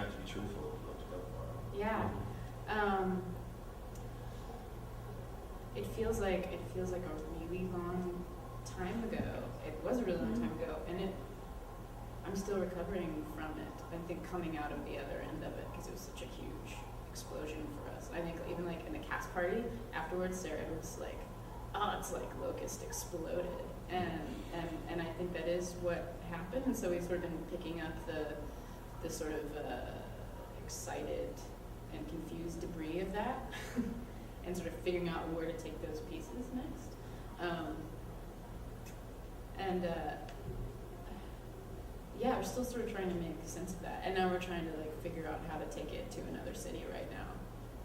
have to be truthful with what to go for. Yeah. It feels like a really long time ago. It was a really long time ago, and I'm still recovering from it. I think coming out of the other end of it, because it was such a huge explosion for us. I think even like in the cast party afterwards, Sarah was like, "Oh, it's like Locust exploded," and I think that is what happened. And so we've sort of been picking up the sort of excited and confused debris of that, and sort of figuring out where to take those pieces next. Yeah, we're still sort of trying to make sense of that, and now we're trying to like figure out how to take it to another city right now,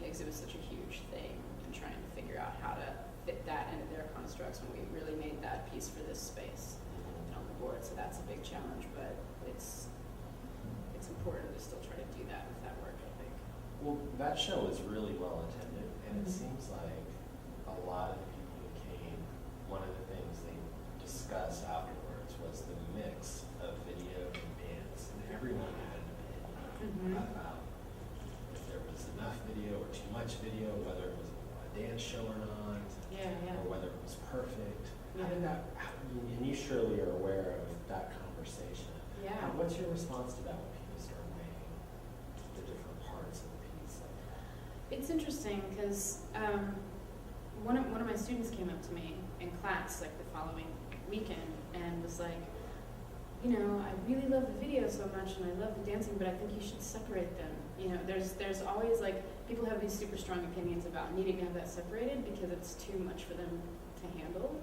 because it was such a huge thing, and trying to figure out how to fit that into their constructs when we really made that piece for this space and on the board. So that's a big challenge, but it's important to still try to do that with that work, I think. Well, that show was really well attended, and it seems like a lot of the people who came, one of the things they discussed afterwards was the mix of video and dance, and everyone had an opinion about if there was enough video or too much video, whether it was a dance show or not, or whether it was perfect. How did that, and you surely are aware of that conversation. Yeah. What's your response to that when people start weighing the different parts of the piece? It's interesting because one of my students came up to me in class like the following weekend and was like, you know, I really love the video so much and I love the dancing, but I think you should separate them. You know, there's always like, people have these super strong opinions about needing to have that separated because it's too much for them to handle.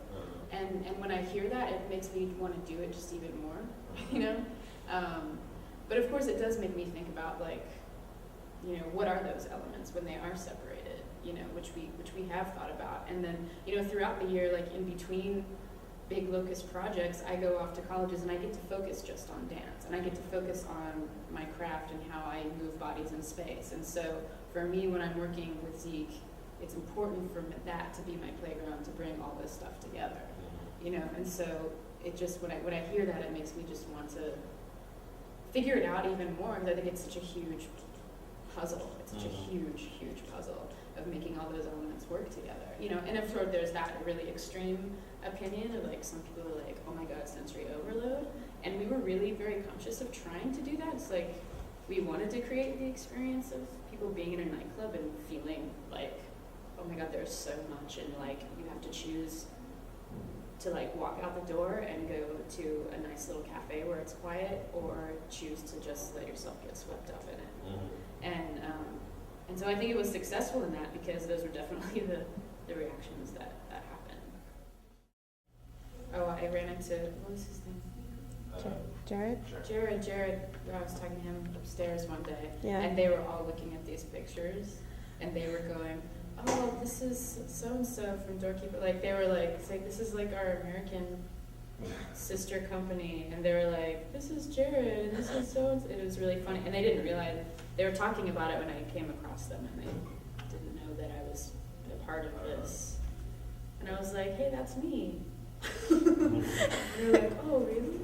And when I hear that, it makes me want to do it just even more, you know? But of course it does make me think about like, you know, what are those elements when they are separated, you know, which we have thought about. And then, you know, throughout the year, like in between big Locust projects, I go off to colleges and I get to focus just on dance, and I get to focus on my craft and how I move bodies in space. And so for me, when I'm working with Zeke, it's important for that to be my playground to bring all this stuff together, you know. And so it just, when I hear that, it makes me just want to figure it out even more, because I think it's such a huge puzzle. It's such a huge, huge puzzle of making all those elements work together, you know. And of course, there's that really extreme opinion of like, some people are like, oh my god, sensory overload. And we were really very conscious of trying to do that. It's like, we wanted to create the experience of people being in a nightclub and feeling like, oh my god, there's so much, and like, you have to choose to like walk out the door and go to a nice little cafe where it's quiet, or choose to just let yourself get swept up in it. And so I think it was successful in that, because those were definitely the reactions that happened. Oh, I ran into, what was his name? Jared? Jared, I was talking to him upstairs one day, Yeah. and they were all looking at these pictures, and they were going, oh, this is so-and-so from Doorkeeper. Like, they were like, it's like, this is like our American sister company. And they were like, this is Jared, and this is so-and-so. It was really funny. And they didn't realize, they were talking about it when I came across them, and they didn't know that I was a part of this. And I was like, hey, that's me. And they were like, oh, really?